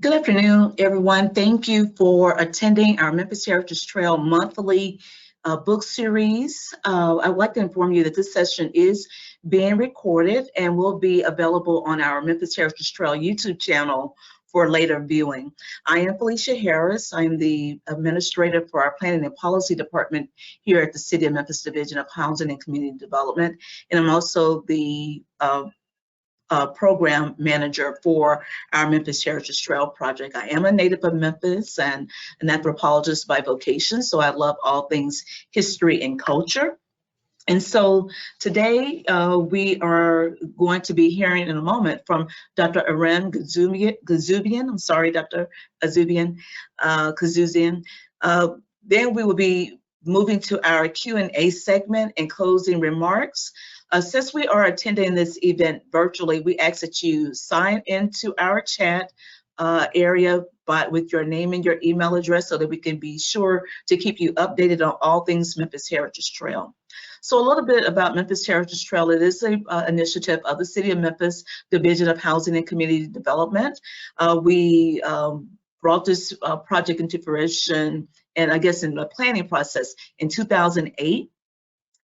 Good afternoon, everyone. Thank you for attending our Memphis Heritage Trail monthly book series. I'd like to inform you that this session is being recorded and will be available on our Memphis Heritage Trail YouTube channel for later viewing. I am Felicia Harris. I'm the administrator for our Planning and Policy Department here at the City of Memphis Division of Housing and Community Development, and I'm also the program manager for our Memphis Heritage Trail project. I am a native of Memphis and an anthropologist by vocation, so I love all things history and culture. And so today we are going to be hearing in a moment from Dr. Aaron Gazuzian. I'm sorry, Dr. Goudsouzian. Then we will be moving to our Q&A segment and closing remarks. Since we are attending this event virtually, we ask that you sign into our chat area with your name and your email address so that we can be sure to keep you updated on all things Memphis Heritage Trail. So a little bit about Memphis Heritage Trail. It is an initiative of the City of Memphis Division of Housing and Community Development. We brought this project into fruition, and I guess in the planning process in 2008.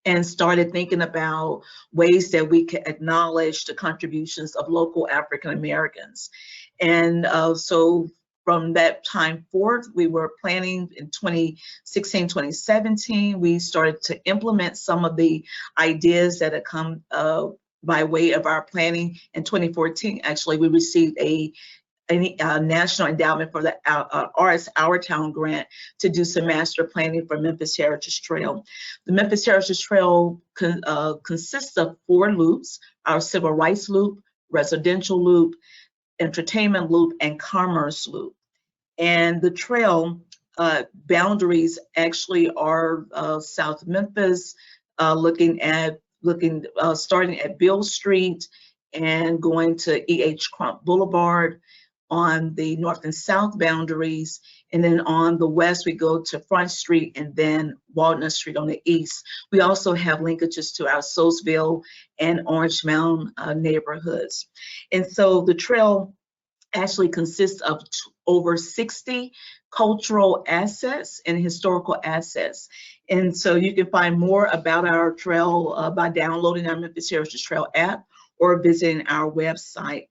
And started thinking about ways that we can acknowledge the contributions of local African Americans. And so from that time forth, we were planning in 2016, 2017, we started to implement some of the ideas that had come by way of our planning. In 2014, actually, we received a National Endowment for the Arts Our Town grant to do some master planning for Memphis Heritage Trail. The Memphis Heritage Trail consists of 4 loops: our Civil Rights Loop, Residential Loop, Entertainment Loop, and Commerce Loop. And the trail boundaries actually are South Memphis, starting at Beale Street and going to E.H. Crump Boulevard on the north and south boundaries, and then on the west we go to Front Street and then Walnut Street on the east. We also have linkages to our Soesville and Orange Mound neighborhoods. And so the trail actually consists of over 60 cultural assets and historical assets. And so you can find more about our trail by downloading our Memphis Heritage Trail app or visiting our website.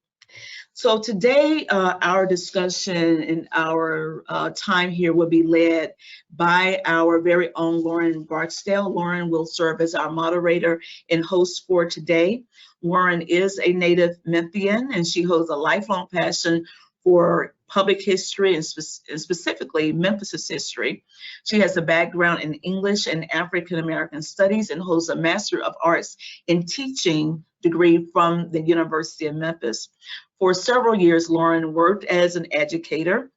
So today, our discussion and our time here will be led by our very own Lauren Barksdale. Lauren will serve as our moderator and host for today. Lauren is a native Memphian, and she holds a lifelong passion for public history and specifically Memphis history. She has a background in English and African American studies and holds a Master of Arts in Teaching degree from the University of Memphis. For several years, Lauren worked as an educator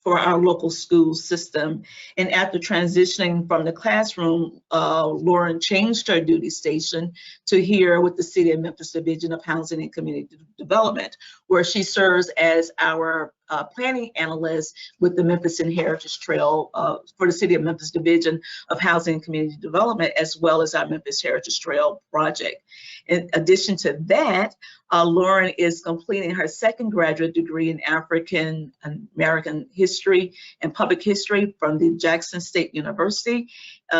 for our local school system. And after transitioning from the classroom, Lauren changed her duty station to here with the City of Memphis Division of Housing and Community Development, where she serves as our planning analyst with the Memphis and Heritage Trail for the City of Memphis Division of Housing and Community Development, as well as our Memphis Heritage Trail project. In addition to that, Lauren is completing her second graduate degree in African American history and public history from the Jackson State University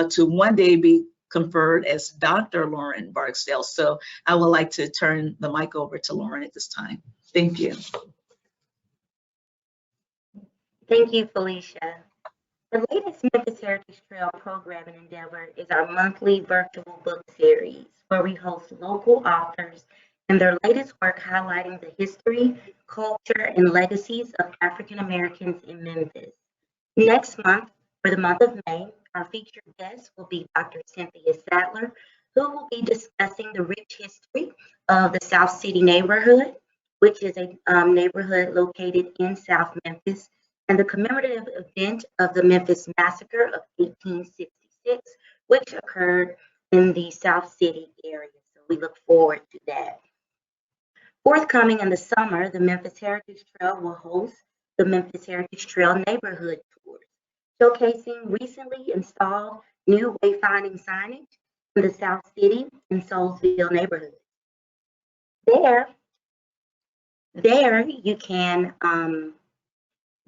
to one day be conferred as Dr. Lauren Barksdale. So I would like to turn the mic over to Lauren at this time. Thank you. Thank you, Felicia. The latest Memphis Heritage Trail program and endeavor is our monthly virtual book series, where we host local authors and their latest work highlighting the history, culture, and legacies of African Americans in Memphis. Next month, for the month of May, our featured guest will be Dr. Cynthia Sadler, who will be discussing the rich history of the South City neighborhood, which is a neighborhood located in South Memphis, and the commemorative event of the Memphis Massacre of 1866, which occurred in the South City area. So we look forward to that. Forthcoming in the summer, the Memphis Heritage Trail will host the Memphis Heritage Trail Neighborhood Tours, showcasing recently installed new wayfinding signage in the South City and Soesville neighborhoods. There you can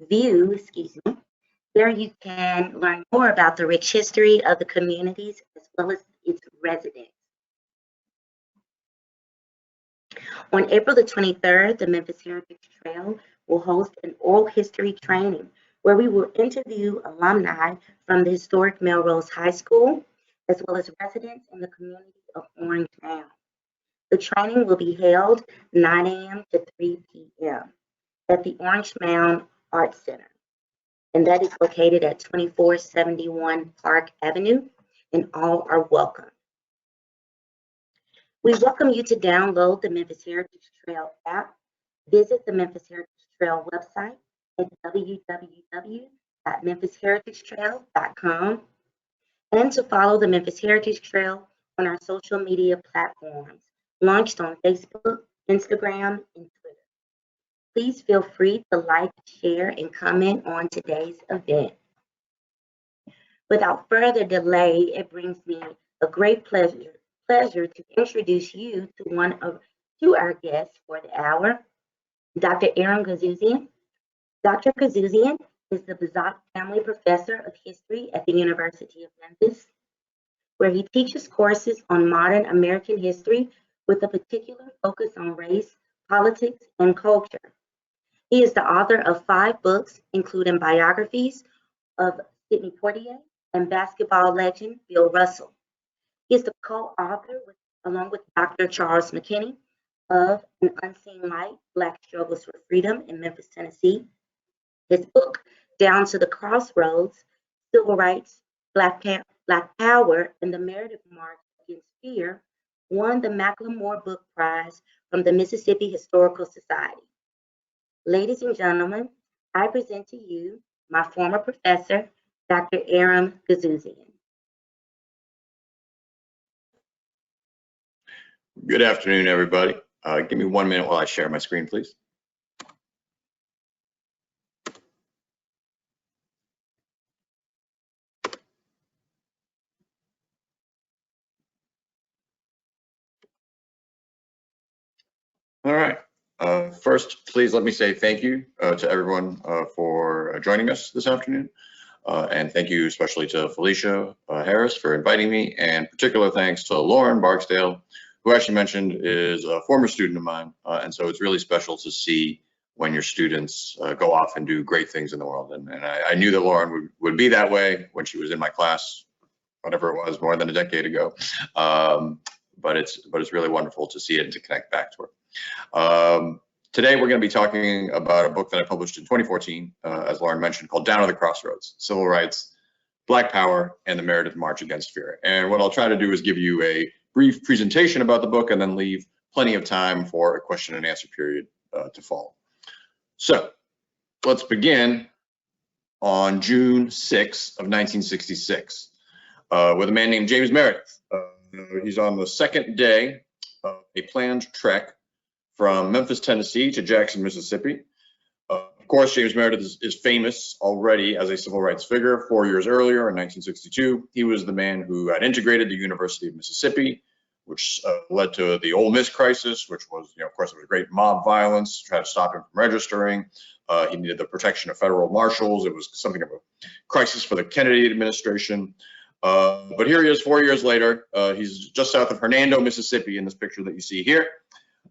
view, excuse me. There you can learn more about the rich history of the communities as well as its residents. On April the 23rd, the Memphis Heritage Trail will host an oral history training where we will interview alumni from the historic Melrose High School, as well as residents in the community of Orange Mound. The training will be held 9 a.m. to 3 p.m. at the Orange Mound Arts Center, and that is located at 2471 Park Avenue, and all are welcome. We welcome you to download the Memphis Heritage Trail app, visit the Memphis Heritage Trail website at www.memphisheritagetrail.com, and to follow the Memphis Heritage Trail on our social media platforms, launched on Facebook, Instagram, and Twitter. Please feel free to like, share, and comment on today's event. Without further delay, it brings me a great pleasure to introduce you to our guests for the hour, Dr. Aaron Gazuzian. Dr. Goudsouzian is the Bazat Family Professor of History at the University of Memphis, where he teaches courses on modern American history with a particular focus on race, politics, and culture. He is the author of 5 books, including biographies of Sidney Poitier and basketball legend Bill Russell. He is the co-author, along with Dr. Charles McKinney, of An Unseen Light, Black Struggles for Freedom in Memphis, Tennessee. His book, Down to the Crossroads, Civil Rights, Black Power, and the Meredith March Against Fear, won the Macklemore Book Prize from the Mississippi Historical Society. Ladies and gentlemen, I present to you my former professor, Dr. Aaron Gazuzian. Good afternoon, everybody. Give me 1 minute while I share my screen, please. All right. First, please let me say thank you to everyone for joining us this afternoon. And thank you especially to Felicia Harris for inviting me, and particular thanks to Lauren Barksdale, who actually mentioned is a former student of mine. And so it's really special to see when your students go off and do great things in the world. And I knew that Lauren would be that way when she was in my class, whatever it was, more than a decade ago. But it's really wonderful to see it and to connect back to her. Today, we're going to be talking about a book that I published in 2014, as Lauren mentioned, called Down to the Crossroads, Civil Rights, Black Power, and the Meredith March Against Fear. And what I'll try to do is give you a brief presentation about the book and then leave plenty of time for a question and answer period to follow. So let's begin on June 6th of 1966 with a man named James Meredith. He's on the second day of a planned trek from Memphis, Tennessee to Jackson, Mississippi. Of course, James Meredith is famous already as a civil rights figure. 4 years earlier, in 1962, he was the man who had integrated the University of Mississippi, which led to the Ole Miss crisis, which was, of course, there was great mob violence, tried to stop him from registering. He needed the protection of federal marshals. It was something of a crisis for the Kennedy administration. But here he is 4 years later. He's just south of Hernando, Mississippi, in this picture that you see here.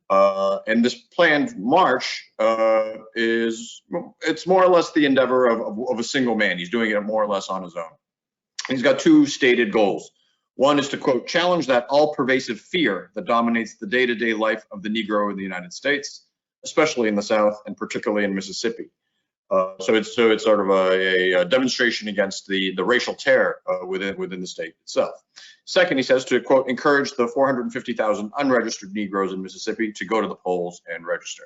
And this planned march it's more or less the endeavor of a single man. He's doing it more or less on his own. He's got 2 stated goals. One is to, quote, challenge that all-pervasive fear that dominates the day-to-day life of the Negro in the United States, especially in the South and particularly in Mississippi. So it's sort of a demonstration against the racial terror within the state itself. Second, he says to, quote, encourage the 450,000 unregistered Negroes in Mississippi to go to the polls and register.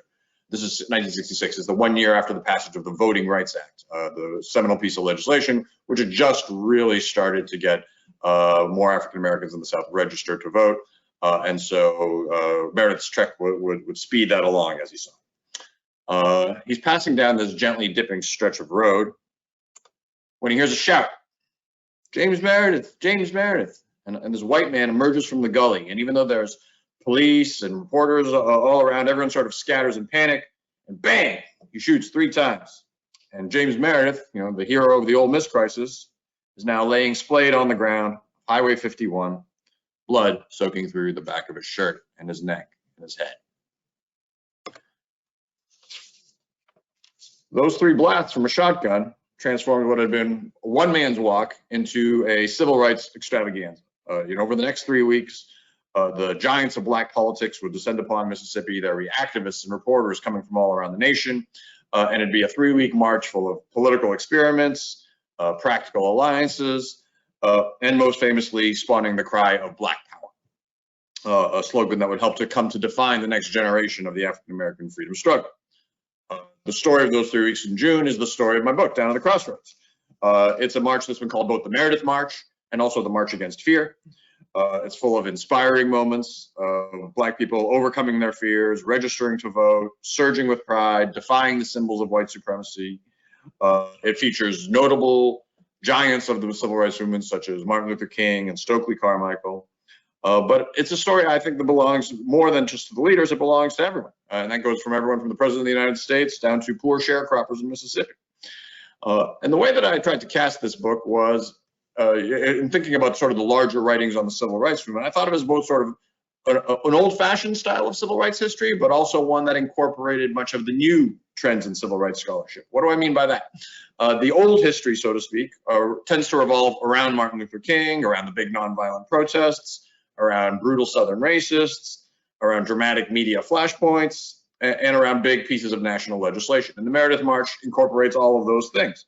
This is 1966, is the 1 year after the passage of the Voting Rights Act, the seminal piece of legislation, which had just really started to get more African Americans in the South registered to vote. And so Meredith's trek would speed that along, as he saw. He's passing down this gently dipping stretch of road when he hears a shout, James Meredith, James Meredith. And this white man emerges from the gully. And even though there's police and reporters all around, everyone sort of scatters in panic. And bang, he shoots 3 times. And James Meredith, you know, the hero of the Ole Miss crisis, is now laying splayed on the ground, Highway 51, blood soaking through the back of his shirt and his neck and his head. Those 3 blasts from a shotgun transformed what had been a one man's walk into a civil rights extravaganza. You know, over the next 3 weeks, the giants of black politics would descend upon Mississippi. There would be activists and reporters coming from all around the nation. And it'd be a 3-week march full of political experiments, practical alliances, and most famously spawning the cry of Black Power, a slogan that would help to come to define the next generation of the African-American freedom struggle. The story of those 3 weeks in June is the story of my book, Down at the Crossroads. It's a march that's been called both the Meredith March and also the March Against Fear. It's full of inspiring moments of Black people overcoming their fears, registering to vote, surging with pride, defying the symbols of white supremacy. It features notable giants of the civil rights movement, such as Martin Luther King and Stoker Carmichael. But it's a story, I think, that belongs more than just to the leaders. It belongs to everyone. And that goes from everyone from the President of the United States down to poor sharecroppers in Mississippi. And the way that I tried to cast this book was, in thinking about sort of the larger writings on the civil rights movement, I thought of it as both sort of an old-fashioned style of civil rights history, but also one that incorporated much of the new trends in civil rights scholarship. What do I mean by that? The old history, so to speak, tends to revolve around Martin Luther King, around the big nonviolent protests, around brutal Southern racists, around dramatic media flashpoints, and around big pieces of national legislation. And the Meredith March incorporates all of those things.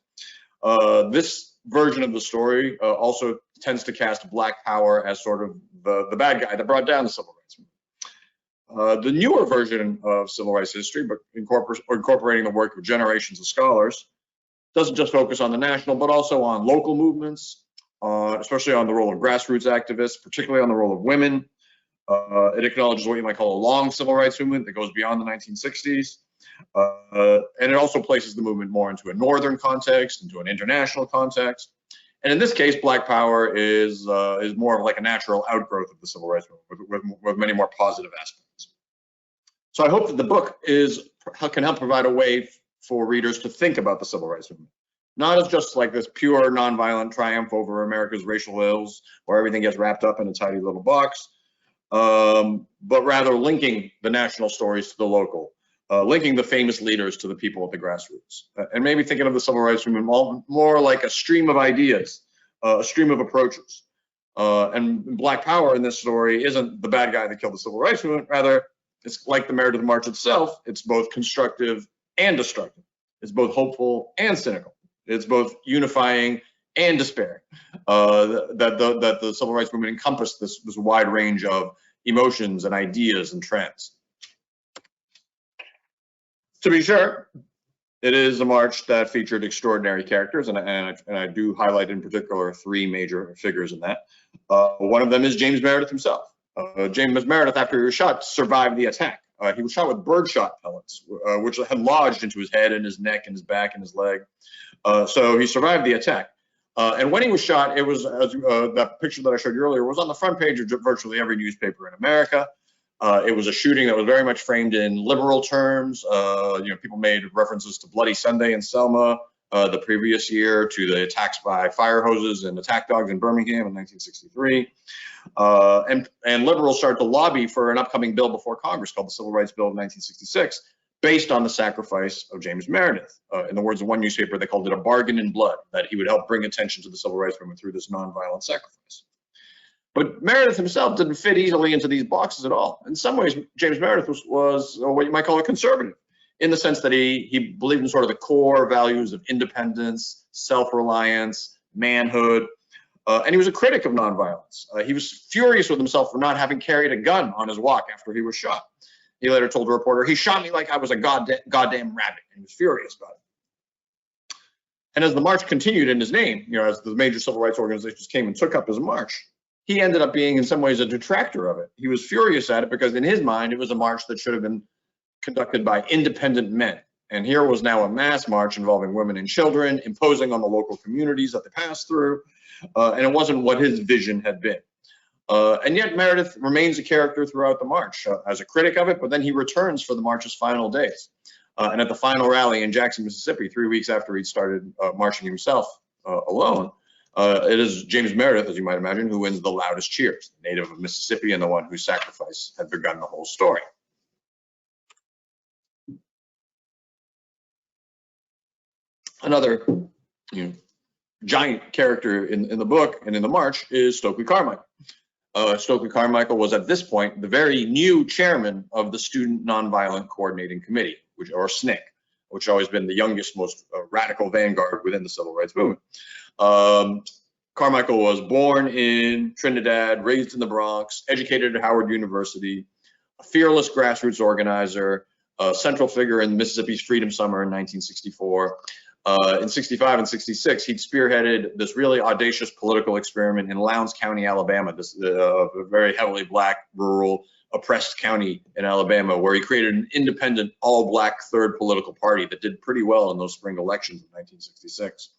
This version of the story also tends to cast Black Power as sort of the bad guy that brought down the civil rights movement. The newer version of civil rights history, but incorporating the work of generations of scholars, doesn't just focus on the national, but also on local movements, especially on the role of grassroots activists, particularly on the role of women. It acknowledges what you might call a long civil rights movement that goes beyond the 1960s. And it also places the movement more into a northern context, into an international context. And in this case, Black Power is more of like a natural outgrowth of the civil rights movement with many more positive aspects. So I hope that the book can help provide a way for readers to think about the civil rights movement, not as just like this pure nonviolent triumph over America's racial ills, where everything gets wrapped up in a tidy little box, but rather linking the national stories to the local, linking the famous leaders to the people at the grassroots, and maybe thinking of the civil rights movement more like a stream of ideas, a stream of approaches. And Black Power in this story isn't the bad guy that killed the civil rights movement. Rather, it's like the Meredith March itself. It's both constructive and destructive. It's both hopeful and cynical. It's both unifying and despairing. That the civil rights movement encompassed this wide range of emotions and ideas and trends. To be sure, it is a march that featured extraordinary characters, and I do highlight in particular 3 major figures in that. One of them is James Meredith himself. James Meredith, after he was shot, survived the attack. He was shot with birdshot pellets, which had lodged into his head and his neck and his back and his leg. So he survived the attack. And when he was shot, it was that picture that I showed you earlier was on the front page of virtually every newspaper in America. It was a shooting that was very much framed in liberal terms. People made references to Bloody Sunday in Selma the previous year, to the attacks by fire hoses and attack dogs in Birmingham in 1963. And liberals started to lobby for an upcoming bill before Congress called the Civil Rights Bill of 1966, based on the sacrifice of James Meredith. In the words of one newspaper, they called it a bargain in blood, that he would help bring attention to the civil rights movement through this nonviolent sacrifice. But Meredith himself didn't fit easily into these boxes at all. In some ways, James Meredith was what you might call a conservative, in the sense that he believed in sort of the core values of independence, self-reliance, manhood, and he was a critic of nonviolence. He was furious with himself for not having carried a gun on his walk after he was shot. He later told a reporter, "He shot me like I was a goddamn rabbit," and he was furious about it. And as the march continued in his name, as the major civil rights organizations came and took up his march, he ended up being in some ways a detractor of it. He was furious at it because in his mind, it was a march that should have been conducted by independent men. And here was now a mass march involving women and children, imposing on the local communities that they passed through. And it wasn't what his vision had been. And yet Meredith remains a character throughout the march as a critic of it, but then he returns for the march's final days. And at the final rally in Jackson, Mississippi, 3 weeks after he'd started marching himself alone, it is James Meredith, as you might imagine, who wins the loudest cheers, the native of Mississippi and the one whose sacrifice had begun the whole story. Another giant character in the book and in the march is Stoker Carmichael. Stoker Carmichael was at this point the very new chairman of the Student Nonviolent Coordinating Committee, or SNCC, which has always been the youngest, most radical vanguard within the civil rights movement. Carmichael was born in Trinidad, raised in the Bronx, educated at Howard University, a fearless grassroots organizer, a central figure in Mississippi's Freedom Summer in 1964. In 65 and 66, he'd spearheaded this really audacious political experiment in Lowndes County, Alabama, this very heavily black, rural, oppressed county in Alabama, where he created an independent, all-black third political party that did pretty well in those spring elections of 1966.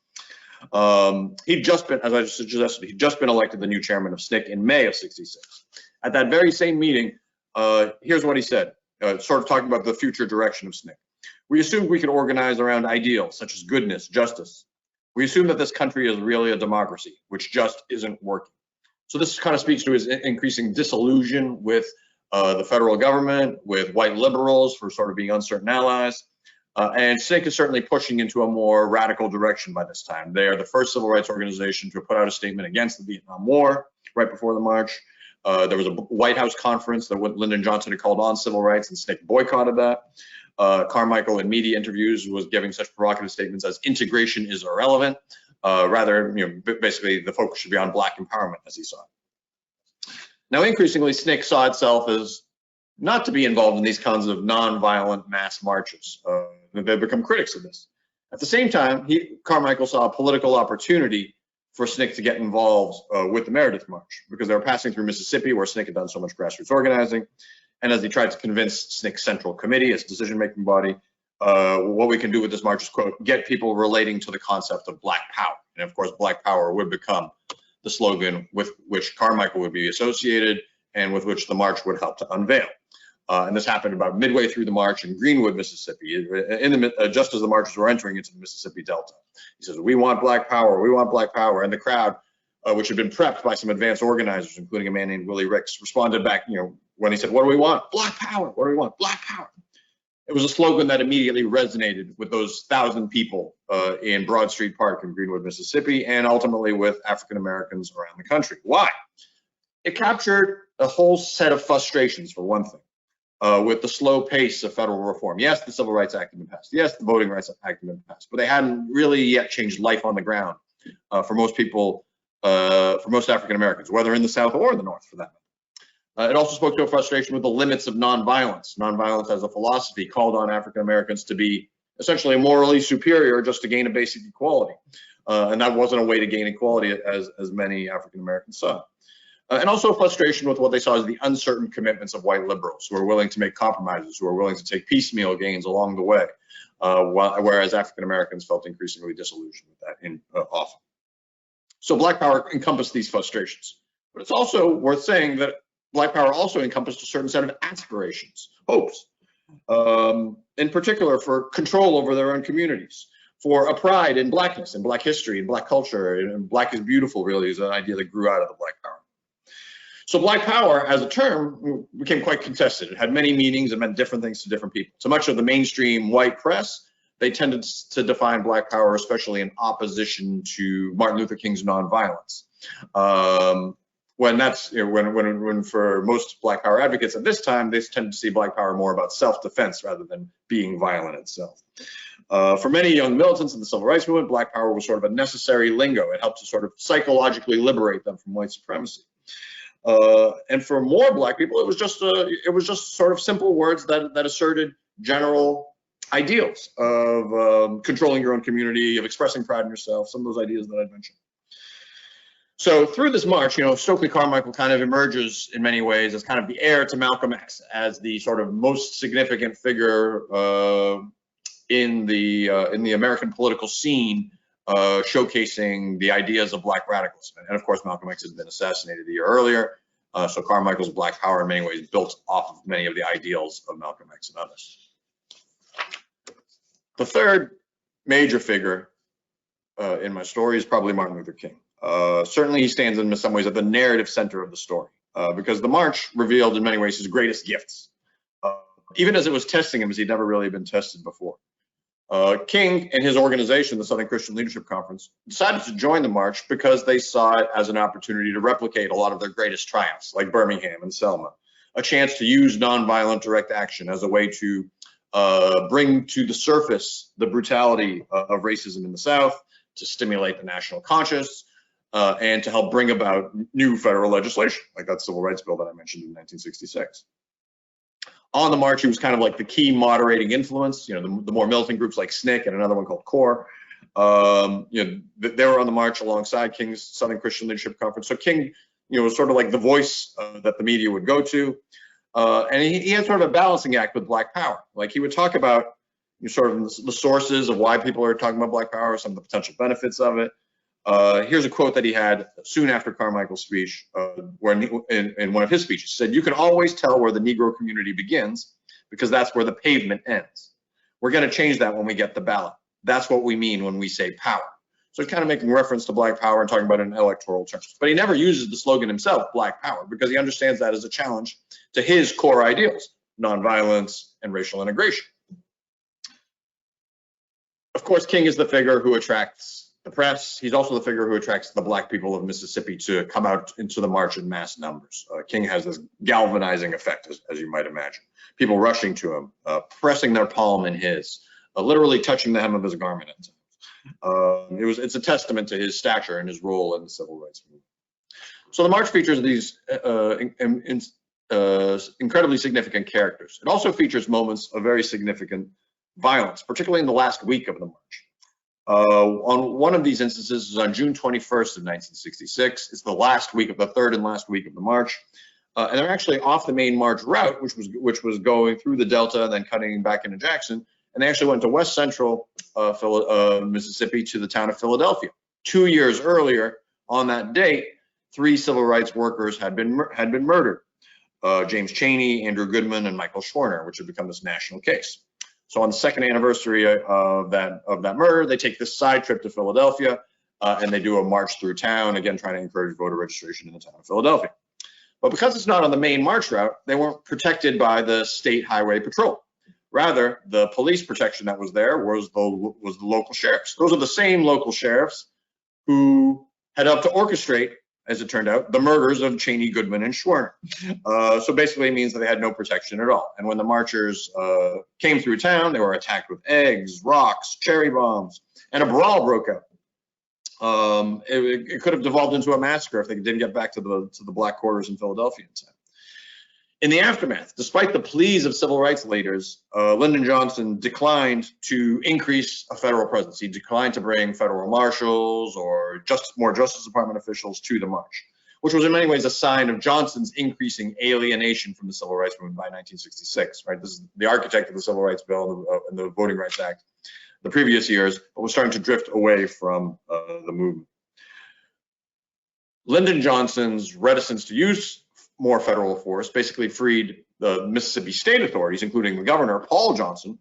He'd just been, as I just suggested, he'd just been elected the new chairman of SNCC in May of 66. At that very same meeting, here's what he said, sort of talking about the future direction of SNCC. We assumed we could organize around ideals such as goodness, justice. We assume that this country is really a democracy, which just isn't working. So this kind of speaks to his increasing disillusion with the federal government, with white liberals for sort of being uncertain allies. And SNCC is certainly pushing into a more radical direction by this time. They are the first civil rights organization to put out a statement against the Vietnam War right before the march. There was a White House conference that Lyndon Johnson had called on civil rights, and SNCC boycotted that. Carmichael in media interviews was giving such provocative statements as integration is irrelevant. Rather, basically the focus should be on black empowerment, as he saw it. Now, increasingly, SNCC saw itself as not to be involved in these kinds of non-violent mass marches. They've become critics of this. At the same time, Carmichael saw a political opportunity for SNCC to get involved with the Meredith March, because they were passing through Mississippi, where SNCC had done so much grassroots organizing. And as he tried to convince SNCC's Central Committee, its decision-making body, what we can do with this march is, quote, get people relating to the concept of Black Power. And of course, Black Power would become the slogan with which Carmichael would be associated and with which the march would help to unveil. And this happened about midway through the march in Greenwood, Mississippi, just as the marchers were entering into the Mississippi Delta. He says, we want Black Power, we want Black Power. And the crowd, which had been prepped by some advanced organizers, including a man named Willie Ricks, responded back, when he said, what do we want? Black Power. What do we want? Black Power. It was a slogan that immediately resonated with those 1,000 people in Broad Street Park in Greenwood, Mississippi, and ultimately with African Americans around the country. Why? It captured a whole set of frustrations, for one thing, with the slow pace of federal reform. Yes, the Civil Rights Act had been passed. Yes, the Voting Rights Act had been passed, but they hadn't really yet changed life on the ground for most people, for most African Americans, whether in the South or the North, for that matter. It also spoke to a frustration with the limits of nonviolence. Nonviolence as a philosophy called on African Americans to be essentially morally superior just to gain a basic equality. And that wasn't a way to gain equality as many African Americans saw. And also a frustration with what they saw as the uncertain commitments of white liberals who are willing to make compromises, who are willing to take piecemeal gains along the way, whereas African Americans felt increasingly disillusioned with that often. So Black Power encompassed these frustrations. But it's also worth saying that Black Power also encompassed a certain set of aspirations, hopes, in particular for control over their own communities, for a pride in Blackness and Black history and Black culture, and Black is beautiful really is an idea that grew out of the Black Power. So Black Power as a term became quite contested. It had many meanings and meant different things to different people. So much of the mainstream white press, they tended to define Black Power, especially in opposition to Martin Luther King's nonviolence. When that's, when for most Black Power advocates at this time, they tend to see Black Power more about self-defense rather than being violent itself. For many young militants in the civil rights movement, Black Power was sort of a necessary lingo. It helped to sort of psychologically liberate them from white supremacy. And for more Black people, it was just sort of simple words that asserted general ideals of controlling your own community, of expressing pride in yourself, some of those ideas that I mentioned. So through this march, Stoker Carmichael kind of emerges in many ways as kind of the heir to Malcolm X, as the sort of most significant figure in the American political scene, showcasing the ideas of Black radicalism. And of course, Malcolm X had been assassinated a year earlier, so Carmichael's Black Power in many ways built off of many of the ideals of Malcolm X and others. The third major figure in my story is probably Martin Luther King. Certainly he stands in some ways at the narrative center of the story because the march revealed in many ways his greatest gifts, even as it was testing him as he'd never really been tested before. King and his organization, the Southern Christian Leadership Conference, decided to join the march because they saw it as an opportunity to replicate a lot of their greatest triumphs, like Birmingham and Selma, a chance to use nonviolent direct action as a way to bring to the surface the brutality of racism in the South, to stimulate the national conscience, and to help bring about new federal legislation, like that civil rights bill that I mentioned in 1966. On the march, he was kind of like the key moderating influence. You know, the more militant groups like SNCC and another one called CORE, you know, they were on the march alongside King's Southern Christian Leadership Conference. So King, you know, was sort of like the voice that the media would go to. And he had sort of a balancing act with Black Power. Like he would talk about sort of the sources of why people are talking about Black Power, some of the potential benefits of it. Here's a quote that he had soon after Carmichael's speech, when in one of his speeches, he said, "You can always tell where the Negro community begins because that's where the pavement ends. We're going to change that when we get the ballot. That's what we mean when we say power." So he's kind of making reference to Black Power and talking about it in electoral terms. But he never uses the slogan himself, Black Power, because he understands that as a challenge to his core ideals, nonviolence and racial integration. Of course, King is the figure who attracts the press. He's also the figure who attracts the Black people of Mississippi to come out into the march in mass numbers. King has this galvanizing effect, as you might imagine. People rushing to him, pressing their palm in his, literally touching the hem of his garment at times. It's a testament to his stature and his role in the civil rights movement. So the march features these incredibly significant characters. It also features moments of very significant violence, particularly in the last week of the march. On one of these instances is on June 21st of 1966. It's the last week of the third and last week of the march. And they're actually off the main march route, which was going through the Delta and then cutting back into Jackson. And they actually went to West Central Mississippi to the town of Philadelphia. 2 years earlier, on that date, 3 civil rights workers had been murdered. James Chaney, Andrew Goodman, and Michael Schwerner, which had become this national case. So on the second anniversary of that murder, they take this side trip to Philadelphia and they do a march through town, again, trying to encourage voter registration in the town of Philadelphia. But because it's not on the main march route, they weren't protected by the state highway patrol. Rather, the police protection that was there was the local sheriffs. Those are the same local sheriffs who had helped to orchestrate, as it turned out, the murders of Chaney, Goodman, and Schwerner. So basically it means that they had no protection at all. And when the marchers came through town, they were attacked with eggs, rocks, cherry bombs, and a brawl broke out. It could have devolved into a massacre if they didn't get back to the black quarters in Philadelphia in time. In the aftermath, despite the pleas of civil rights leaders, Lyndon Johnson declined to increase a federal presence. He declined to bring federal marshals or more Justice Department officials to the march, which was in many ways a sign of Johnson's increasing alienation from the civil rights movement by 1966. Right, this is the architect of the Civil Rights Bill and the Voting Rights Act the previous years, but was starting to drift away from the movement. Lyndon Johnson's reticence to use more federal force basically freed the Mississippi state authorities, including the governor, Paul Johnson.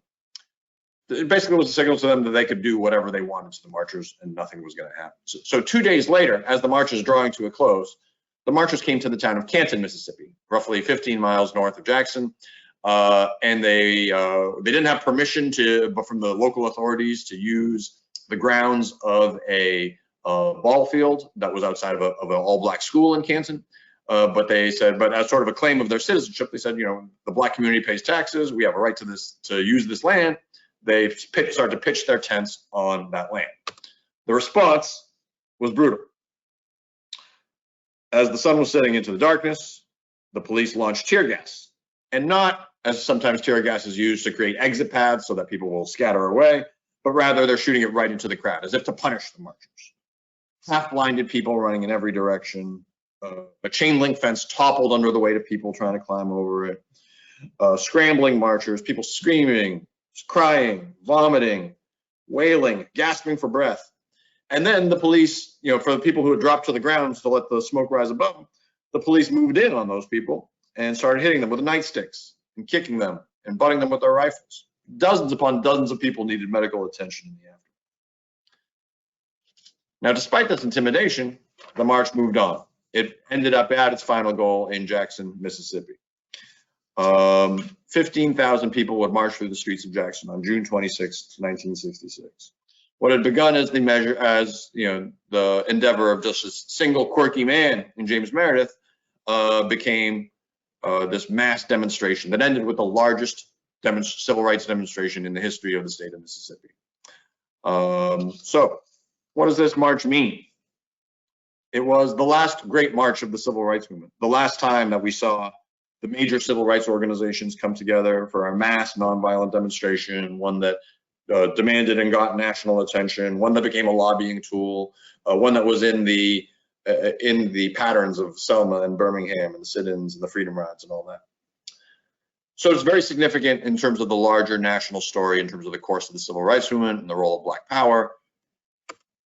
It basically was a signal to them that they could do whatever they wanted to the marchers and nothing was going to happen. So 2 days later, as the march is drawing to a close, the marchers came to the town of Canton, Mississippi, roughly 15 miles north of Jackson. And they didn't have permission from the local authorities to use the grounds of a ball field that was outside of an all-black school in Canton. But they said, but as sort of a claim of their citizenship, they said, the black community pays taxes. We have a right to use this land. They started to pitch their tents on that land. The response was brutal. As the sun was setting into the darkness, the police launched tear gas, and not as sometimes tear gas is used to create exit paths so that people will scatter away, but rather they're shooting it right into the crowd as if to punish the marchers. Half-blinded people running in every direction. A chain link fence toppled under the weight of people trying to climb over it. Scrambling marchers, people screaming, crying, vomiting, wailing, gasping for breath. And then the police, for the people who had dropped to the ground to let the smoke rise above them, the police moved in on those people and started hitting them with nightsticks and kicking them and butting them with their rifles. dozens upon dozens of people needed medical attention in the aftermath. Now, despite this intimidation, the march moved on. It ended up at its final goal in Jackson, Mississippi. 15,000 people would march through the streets of Jackson on June 26, 1966. What had begun as the measure, as the endeavor of just a single quirky man in James Meredith, became this mass demonstration that ended with the largest civil rights demonstration in the history of the state of Mississippi. So, what does this march mean? It was the last great march of the civil rights movement, the last time that we saw the major civil rights organizations come together for a mass nonviolent demonstration, one that demanded and got national attention, one that became a lobbying tool, one that was in the patterns of Selma and Birmingham and the sit-ins and the freedom rides and all that. So it's very significant in terms of the larger national story, in terms of the course of the civil rights movement and the role of Black Power.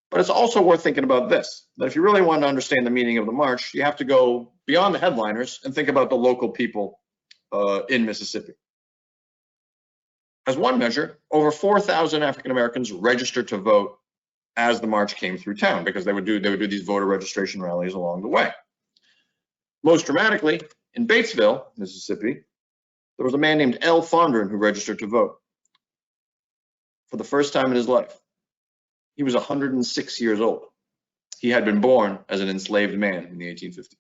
But it's also worth thinking about this, that if you really want to understand the meaning of the march, you have to go beyond the headliners and think about the local people in Mississippi. As one measure, over 4,000 African Americans registered to vote as the march came through town, because they would do these voter registration rallies along the way. Most dramatically, in Batesville, Mississippi, there was a man named L. Fondren who registered to vote for the first time in his life. He was 106 years old. He had been born as an enslaved man in the 1850s.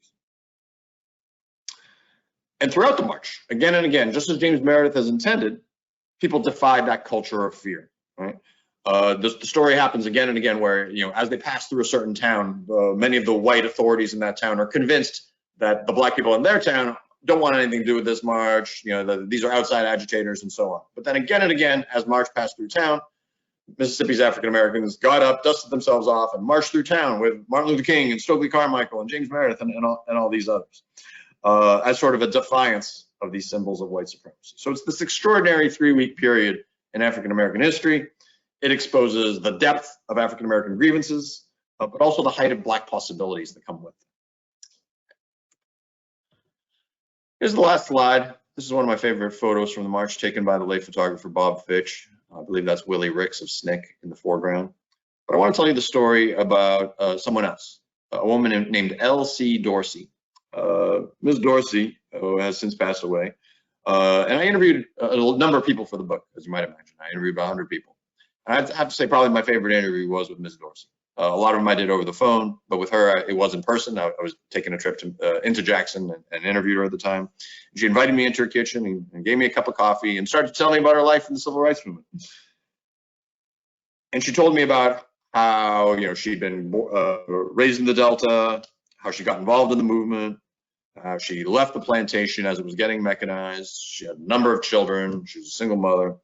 And throughout the march, again and again, just as James Meredith has intended, people defied that culture of fear, right? The story happens again and again where, as they pass through a certain town, many of the white authorities in that town are convinced that the Black people in their town don't want anything to do with this march, these are outside agitators and so on. But then again and again, as march passed through town, Mississippi's African Americans got up, dusted themselves off, and marched through town with Martin Luther King and Stoker Carmichael and James Meredith and all these others, as sort of a defiance of these symbols of white supremacy. So it's this extraordinary 3-week period in African American history. It exposes the depth of African American grievances, but also the height of Black possibilities that come with it. Here's the last slide. This is one of my favorite photos from the march, taken by the late photographer Bob Fitch. I believe that's Willie Ricks of SNCC in the foreground. But I want to tell you the story about someone else, a woman named L.C. Dorsey. Ms. Dorsey, who has since passed away, and I interviewed a number of people for the book, as you might imagine. I interviewed about 100 people. And I have to say probably my favorite interview was with Ms. Dorsey. A lot of them I did over the phone, but with her, it was in person. I was taking a trip into Jackson and interviewed her at the time. She invited me into her kitchen and gave me a cup of coffee and started to tell me about her life in the civil rights movement. And she told me about how, she'd been raised in the Delta, how she got involved in the movement, how she left the plantation as it was getting mechanized. She had a number of children. She was a single mother.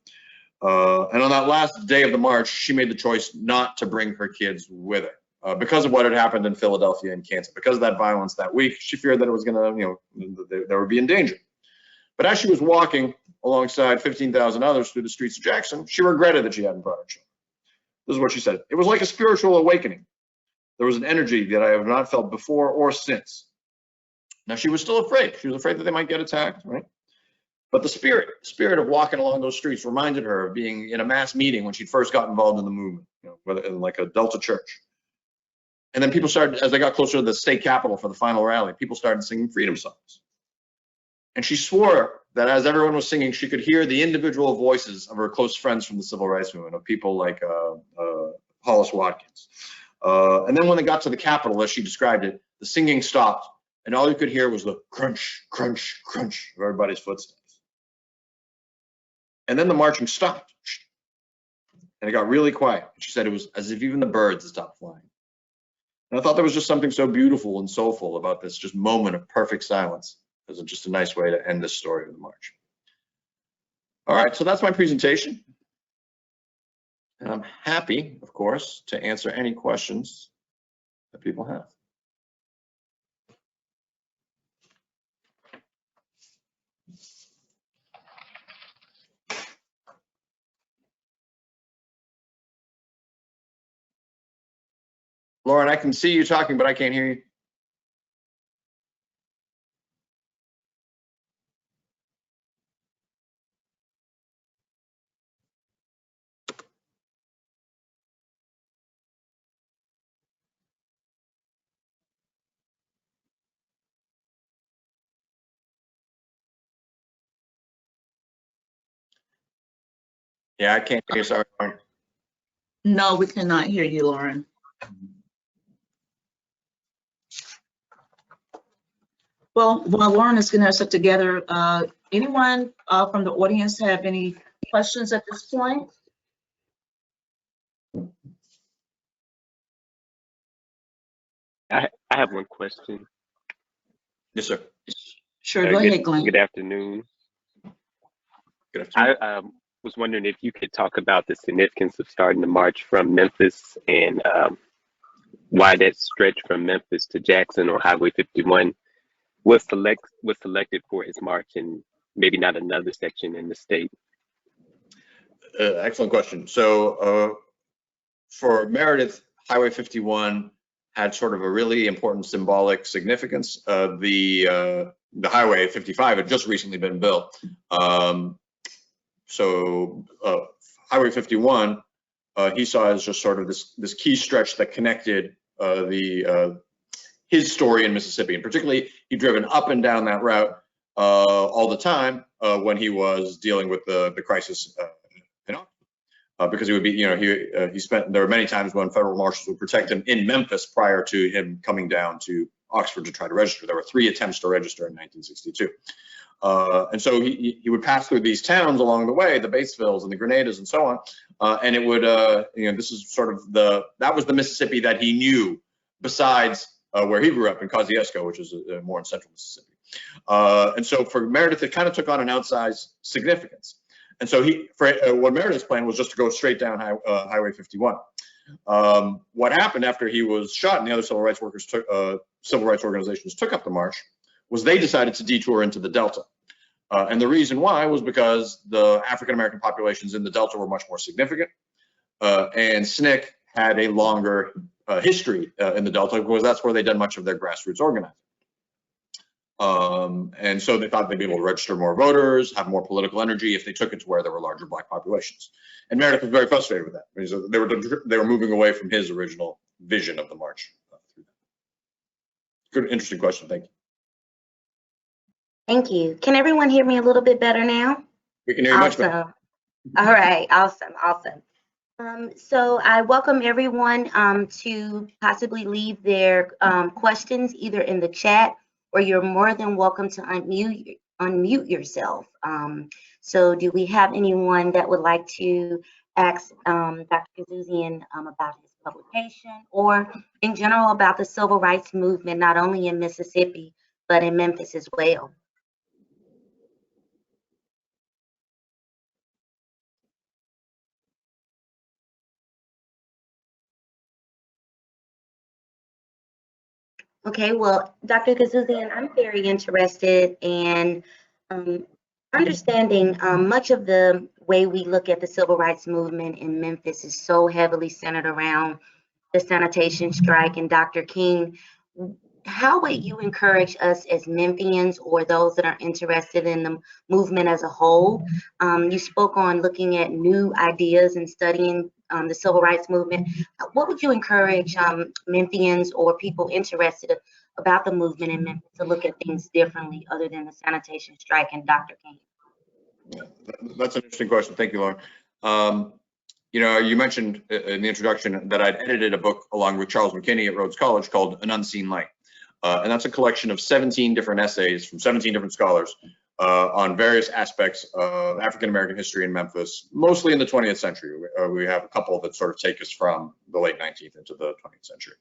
And on that last day of the march, she made the choice not to bring her kids with her because of what had happened in Philadelphia and Kansas. Because of that violence that week, she feared that it was going to, they would be in danger. But as she was walking alongside 15,000 others through the streets of Jackson, she regretted that she hadn't brought her children. This is what she said. It was like a spiritual awakening. There was an energy that I have not felt before or since. Now, she was still afraid. She was afraid that they might get attacked, right? But the spirit of walking along those streets reminded her of being in a mass meeting when she first got involved in the movement, whether in like a Delta church. And then people started, as they got closer to the state capitol for the final rally, people started singing freedom songs. And she swore that as everyone was singing, she could hear the individual voices of her close friends from the civil rights movement, of people like Hollis Watkins. And then when they got to the capitol, as she described it, the singing stopped, and all you could hear was the crunch, crunch, crunch of everybody's footsteps. And then the marching stopped, and it got really quiet. She said it was as if even the birds had stopped flying. And I thought there was just something so beautiful and soulful about this just moment of perfect silence. It was just a nice way to end this story of the march. All right, so that's my presentation. And I'm happy, of course, to answer any questions that people have. Lauren, I can see you talking, but I can't hear you. Yeah, I can't hear you, sorry. No, we cannot hear you, Lauren. Well, while Lauren is getting herself together, anyone from the audience have any questions at this point? I have one question. Yes, sir. Sure, go ahead, Glenn. Good afternoon. Good afternoon. I was wondering if you could talk about the significance of starting the march from Memphis and why that stretch from Memphis to Jackson or Highway 51 was selected for his march and maybe not another section in the state. Excellent question. So for Meredith, Highway 51 had sort of a really important symbolic significance. The Highway 55 had just recently been built. So Highway 51, he saw as just sort of this key stretch that connected his story in Mississippi, and particularly he'd driven up and down that route all the time when he was dealing with the crisis in Oxford, because he would be, you know, he spent, there were many times when federal marshals would protect him in Memphis prior to him coming down to Oxford to try to register. There were 3 attempts to register in 1962. And so he would pass through these towns along the way, the Batesvilles and the Grenadas and so on. And it would, you know, this is sort of that was the Mississippi that he knew, besides where he grew up in Kosciuszko, which is more in central Mississippi. And so for Meredith, it kind of took on an outsized significance. And so what Meredith's plan was just to go straight down Highway 51. What happened after he was shot and the other civil rights organizations took up the march was they decided to detour into the Delta. And the reason why was because the African-American populations in the Delta were much more significant. And SNCC had a longer history in the Delta because that's where they'd done much of their grassroots organizing. And so they thought they'd be able to register more voters, have more political energy if they took it to where there were larger Black populations. And Meredith was very frustrated with that. I mean, so they were moving away from his original vision of the march. Good, interesting question. Thank you. Thank you. Can everyone hear me a little bit better now? We can hear you much better. All right, awesome. So I welcome everyone to possibly leave their questions either in the chat, or you're more than welcome to unmute yourself. So do we have anyone that would like to ask Dr. Goudsouzian about his publication, or in general about the civil rights movement, not only in Mississippi, but in Memphis as well? Okay, well, Dr. Goudsouzian, I'm very interested in understanding much of the way we look at the civil rights movement in Memphis is so heavily centered around the sanitation strike and Dr. King. How would you encourage us as Memphians or those that are interested in the movement as a whole? You spoke on looking at new ideas and studying the civil rights movement. What would you encourage Memphians or people interested about the movement in Memphis to look at things differently other than the sanitation strike and Dr. King? Yeah, that's an interesting question. Thank you, Lauren. You know, you mentioned in the introduction that I'd edited a book along with Charles McKinney at Rhodes College called An Unseen Light. And that's a collection of 17 different essays from 17 different scholars on various aspects of African-American history in Memphis, mostly in the 20th century. We have a couple that sort of take us from the late 19th into the 20th century.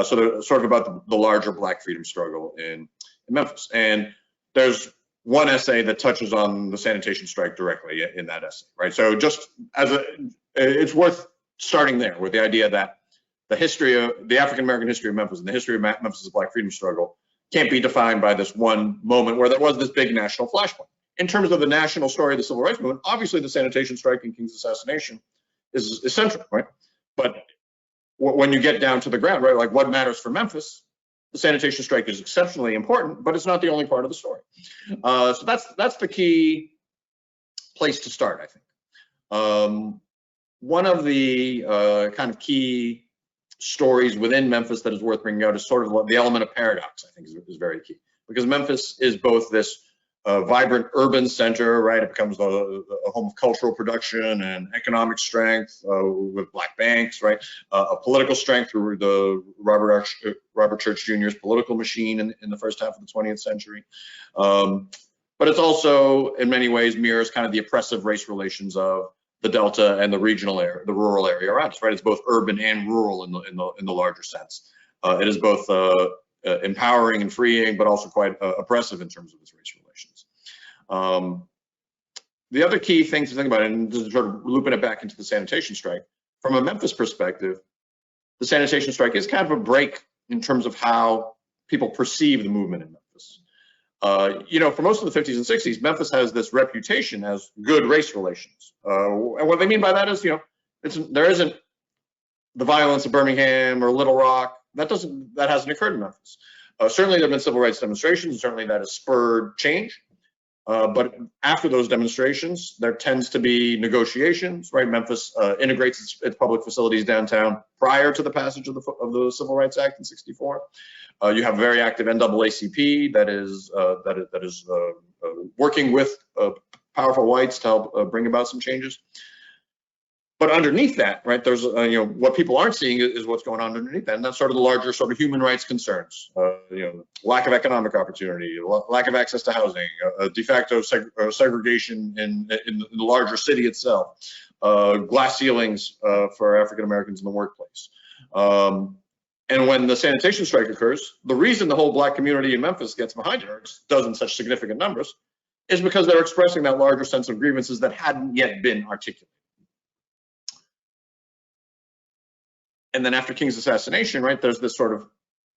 So they're sort of about the larger Black freedom struggle in Memphis. And there's one essay that touches on the sanitation strike directly in that essay, right? So just it's worth starting there with the idea that the history of the African-American history of Memphis and the history of Memphis' Black freedom struggle can't be defined by this one moment where there was this big national flashpoint. In terms of the national story of the civil rights movement, obviously the sanitation strike and King's assassination is central, right? But when you get down to the ground, right, like what matters for Memphis, the sanitation strike is exceptionally important, but it's not the only part of the story. So that's the key place to start, I think. One of the kind of key stories within Memphis that is worth bringing out is sort of the element of paradox, I think is very key. Because Memphis is both this a vibrant urban center, right? It becomes a home of cultural production and economic strength with black banks, right? A political strength through the Robert Church Jr.'s political machine in the first half of the 20th century. But it's also, in many ways, mirrors kind of the oppressive race relations of the Delta and the regional area, the rural area around us, right? It's both urban and rural in the larger sense. It is both empowering and freeing, but also quite oppressive in terms of its race relations. The other key thing to think about, and sort of looping it back into the sanitation strike, from a Memphis perspective, the sanitation strike is kind of a break in terms of how people perceive the movement in Memphis. You know, for most of the 50s and 60s, Memphis has this reputation as good race relations. And what they mean by that is, you know, there isn't the violence of Birmingham or Little Rock. That hasn't occurred in Memphis. Certainly there have been civil rights demonstrations, and certainly that has spurred change. But after those demonstrations, there tends to be negotiations, right? Memphis integrates its public facilities downtown prior to the passage of the Civil Rights Act in '64. You have a very active NAACP that is working with powerful whites to help bring about some changes. But underneath that, right, there's, you know, what people aren't seeing is what's going on underneath that. And that's sort of the larger sort of human rights concerns, you know, lack of economic opportunity, lack of access to housing, de facto segregation in the larger city itself, glass ceilings for African Americans in the workplace. And when the sanitation strike occurs, the reason the whole black community in Memphis gets behind it, or does in such significant numbers, is because they're expressing that larger sense of grievances that hadn't yet been articulated. And then after King's assassination, right, there's this sort of,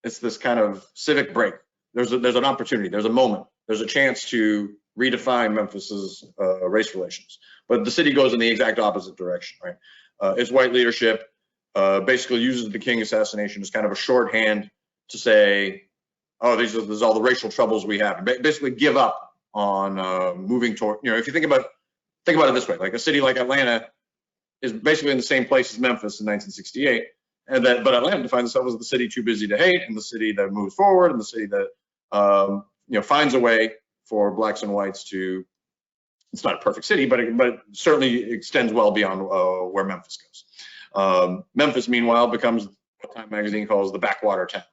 it's this kind of civic break. There's an opportunity, there's a moment, there's a chance to redefine Memphis's race relations. But the city goes in the exact opposite direction, right? Its white leadership basically uses the King assassination as kind of a shorthand to say, oh, these are all the racial troubles we have. Basically give up on moving toward, you know, if you think about it this way, like a city like Atlanta is basically in the same place as Memphis in 1968. But Atlanta defines itself as the city too busy to hate, and the city that moves forward, and the city that you know, finds a way for blacks and whites to. It's not a perfect city, but it certainly extends well beyond where Memphis goes. Memphis, meanwhile, becomes what Time magazine calls the backwater town,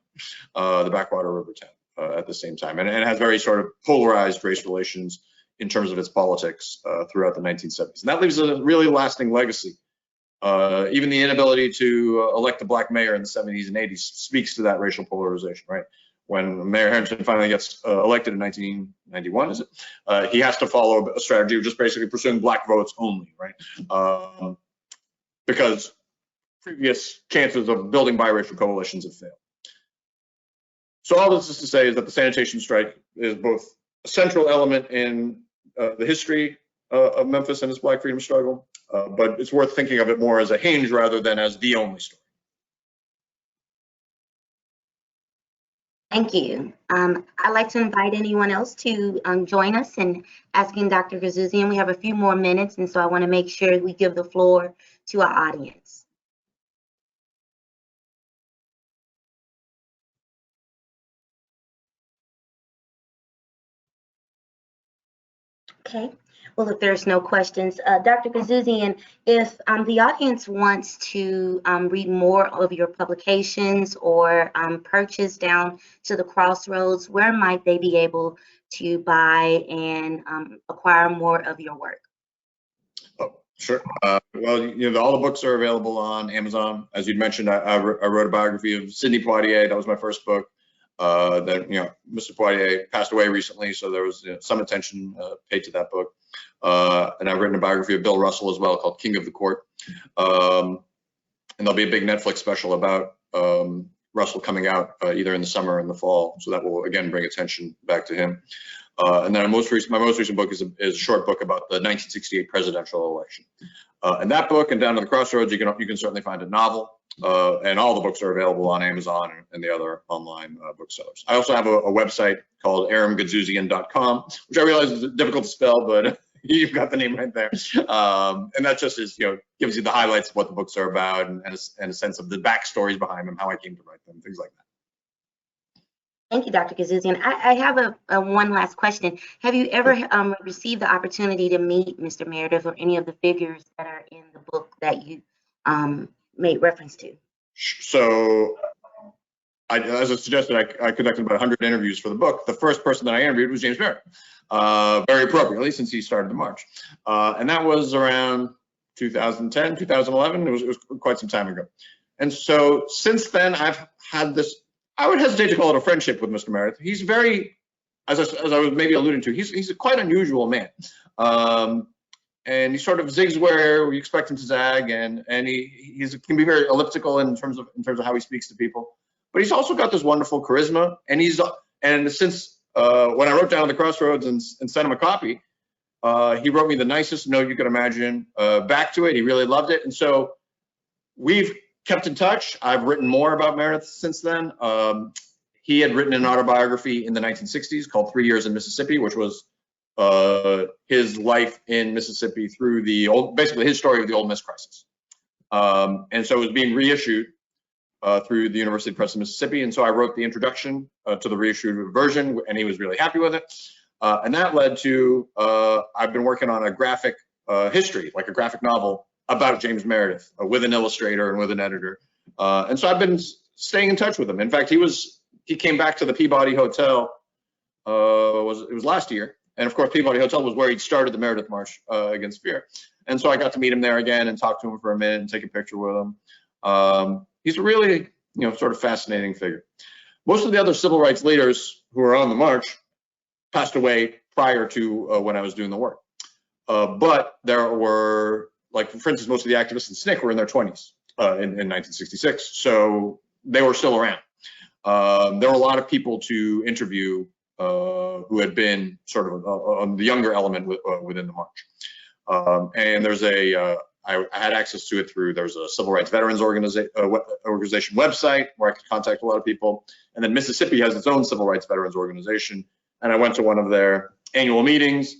the backwater river town at the same time, and it has very sort of polarized race relations in terms of its politics throughout the 1970s, and that leaves a really lasting legacy. Even the inability to elect a black mayor in the 70s and 80s speaks to that racial polarization, right? When Mayor Harrington finally gets elected in 1991, is it? He has to follow a strategy of just basically pursuing black votes only, right? Because previous chances of building biracial coalitions have failed. So all this is to say is that the sanitation strike is both a central element in the history of Memphis and its black freedom struggle, but it's worth thinking of it more as a hinge rather than as the only story. Thank you. I'd like to invite anyone else to join us in asking Dr. Goudsouzian. We have a few more minutes, and so I want to make sure we give the floor to our audience. Okay. Well, if there's no questions, Dr. Goudsouzian, if the audience wants to read more of your publications or purchase down to the Crossroads, where might they be able to buy and acquire more of your work? Oh, sure. Well, you know, all the books are available on Amazon. As you'd mentioned, I wrote a biography of Sidney Poitier. That was my first book. That, you know, Mr. Poitier passed away recently, so there was, you know, some attention paid to that book. And I've written a biography of Bill Russell as well called King of the Court. And there'll be a big Netflix special about Russell coming out either in the summer or in the fall. So that will, again, bring attention back to him. And then my most recent book is a short book about the 1968 presidential election. And that book and Down to the Crossroads, you can certainly find a novel. And all the books are available on Amazon and the other online booksellers. I also have a website called AramGouzian.com, which I realize is difficult to spell, but you've got the name right there. And that just is, you know, gives you the highlights of what the books are about and a sense of the backstories behind them, how I came to write them, things like that. Thank you, Dr. Gazuzian. I have a one last question. Have you ever received the opportunity to meet Mr. Meredith or any of the figures that are in the book that you made reference to? So, as I suggested, I conducted about 100 interviews for the book. The first person that I interviewed was James Meredith, very appropriately, since he started the march. And that was around 2010, 2011. It was quite some time ago. And so since then, I've had this, I would hesitate to call it a friendship with Mr. Meredith. He's very, as I was maybe alluding to, he's a quite unusual man. And he sort of zigs where we expect him to zag, and he can be very elliptical in terms of how he speaks to people. But he's also got this wonderful charisma, and since when I wrote down the Crossroads and sent him a copy, he wrote me the nicest note you could imagine back to it. He really loved it, and so we've kept in touch. I've written more about Meredith since then. He had written an autobiography in the 1960s called 3 Years in Mississippi, which was his life in Mississippi through basically his story of the Ole Miss crisis. And so it was being reissued through the University Press of Mississippi. And so I wrote the introduction to the reissued version, and he was really happy with it. And that led to, I've been working on a graphic history, like a graphic novel about James Meredith with an illustrator and with an editor. And so I've been staying in touch with him. In fact, he came back to the Peabody Hotel, it was last year. And of course, Peabody Hotel was where he'd started the Meredith March against fear. And so I got to meet him there again and talk to him for a minute and take a picture with him. He's a really, sort of fascinating figure. Most of the other civil rights leaders who were on the march passed away prior to when I was doing the work. But there were, like, for instance, most of the activists in SNCC were in their 20s in 1966. So they were still around. There were a lot of people to interview who had been sort of on the younger element within the march. And there's I had access to it there's a Civil Rights Veterans Organization website where I could contact a lot of people. And then Mississippi has its own Civil Rights Veterans Organization. And I went to one of their annual meetings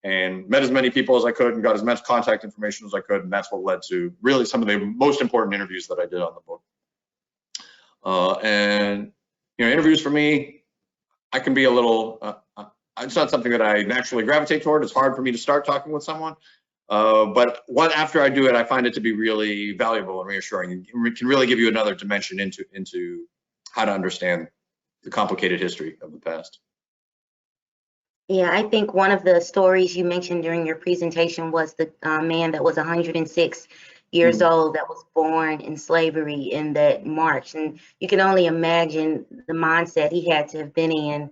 and met as many people as I could and got as much contact information as I could. And that's what led to really some of the most important interviews that I did on the book. And interviews for me, I can be a little, it's not something that I naturally gravitate toward. It's hard for me to start talking with someone. But after I do it, I find it to be really valuable and reassuring, and can really give you another dimension into how to understand the complicated history of the past. Yeah, I think one of the stories you mentioned during your presentation was the man that was 106 years old that was born in slavery in that march. And you can only imagine the mindset he had to have been in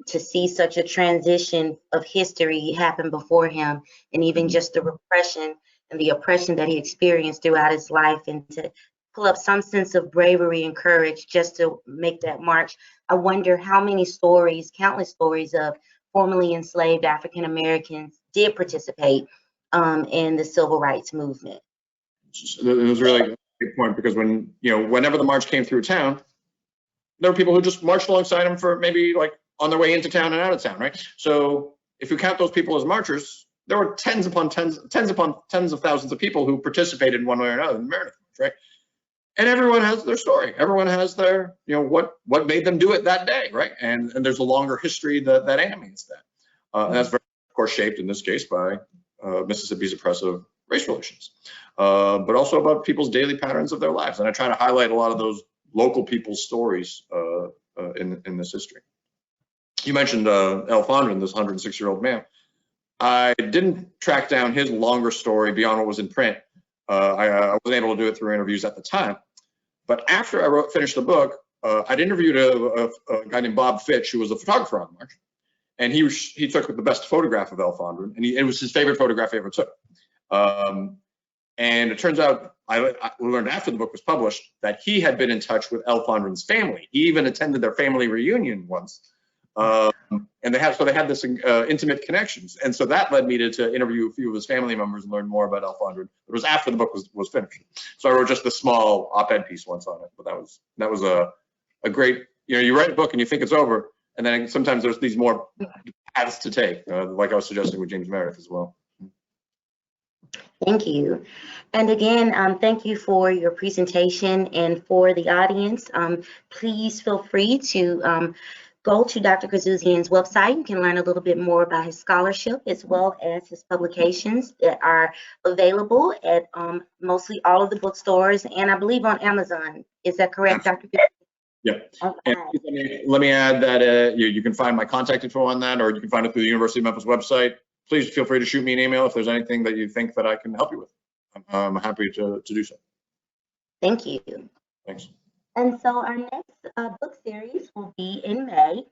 to see such a transition of history happen before him, and even just the repression and the oppression that he experienced throughout his life, and to pull up some sense of bravery and courage just to make that march. I wonder how many stories, countless stories of formerly enslaved African Americans did participate in the civil rights movement. It was really a big point, because whenever the march came through town, there were people who just marched alongside him for maybe like on their way into town and out of town, right? So if you count those people as marchers, there were tens upon tens of thousands of people who participated in one way or another in the Meredith March, right? And everyone has their story. Everyone has their, what made them do it that day, right? And there's a longer history that animates that. And that's very, of course, shaped in this case by Mississippi's oppressive race relations, but also about people's daily patterns of their lives. And I try to highlight a lot of those local people's stories in this history. You mentioned El Fondren, this 106-year-old man. I didn't track down his longer story beyond what was in print. I wasn't able to do it through interviews at the time. But after I finished the book, I'd interviewed a guy named Bob Fitch, who was a photographer on the march. And he took the best photograph of El Fondren, and it was his favorite photograph he ever took. And it turns out, I learned after the book was published, that he had been in touch with El Fondren's family. He even attended their family reunion once. And they had this intimate connections. And so that led me to interview a few of his family members and learn more about El Fondren. It was after the book was finished. So I wrote just a small op-ed piece once on it. But that was a great, you write a book and you think it's over, and then sometimes there's these more paths to take, like I was suggesting with James Meredith as well. Thank you. And again, thank you for your presentation, and for the audience. Please feel free to go to Dr. Goudsouzian's website. You can learn a little bit more about his scholarship as well as his publications that are available at mostly all of the bookstores, and I believe on Amazon. Is that correct, Dr. Goudsouzian? Yeah. Okay. And let me add that you can find my contact info on that, or you can find it through the University of Memphis website. Please feel free to shoot me an email if there's anything that you think that I can help you with. I'm happy to do so. Thank you. Thanks. And so our next book series will be in May.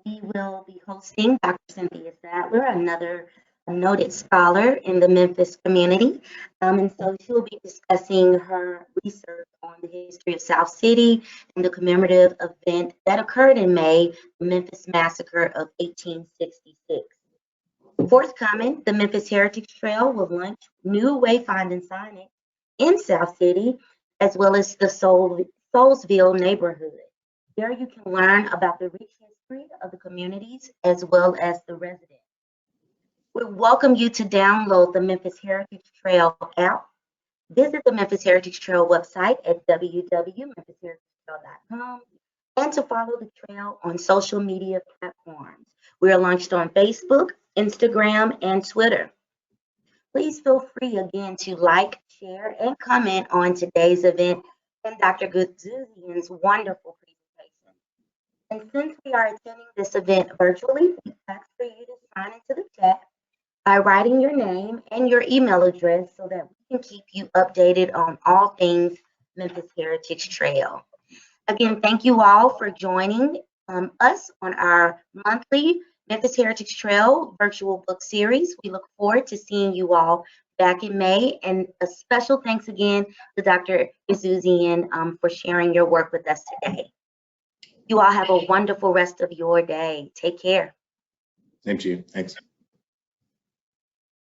We will be hosting Dr. Cynthia Sadler, another noted scholar in the Memphis community. And so she will be discussing her research on the history of South City and the commemorative event that occurred in May, the Memphis Massacre of 1866. Forthcoming, the Memphis Heritage Trail will launch new wayfinding signage in South City, as well as the Soulsville neighborhood. There you can learn about the rich history of the communities as well as the residents. We welcome you to download the Memphis Heritage Trail app. Visit the Memphis Heritage Trail website at www.memphisheritagetrail.com, and to follow the trail on social media platforms. We are launched on Facebook, Instagram, and Twitter. Please feel free again to like, share, and comment on today's event and Dr. Goudsouzian's wonderful presentation. And since we are attending this event virtually, we ask for you to sign into the chat by writing your name and your email address so that we can keep you updated on all things Memphis Heritage Trail. Again, thank you all for joining us on our monthly Memphis Heritage Trail virtual book series. We look forward to seeing you all back in May, and a special thanks again to Dr. Goudsouzian for sharing your work with us today. You all have a wonderful rest of your day. Take care. Same to you. Thanks.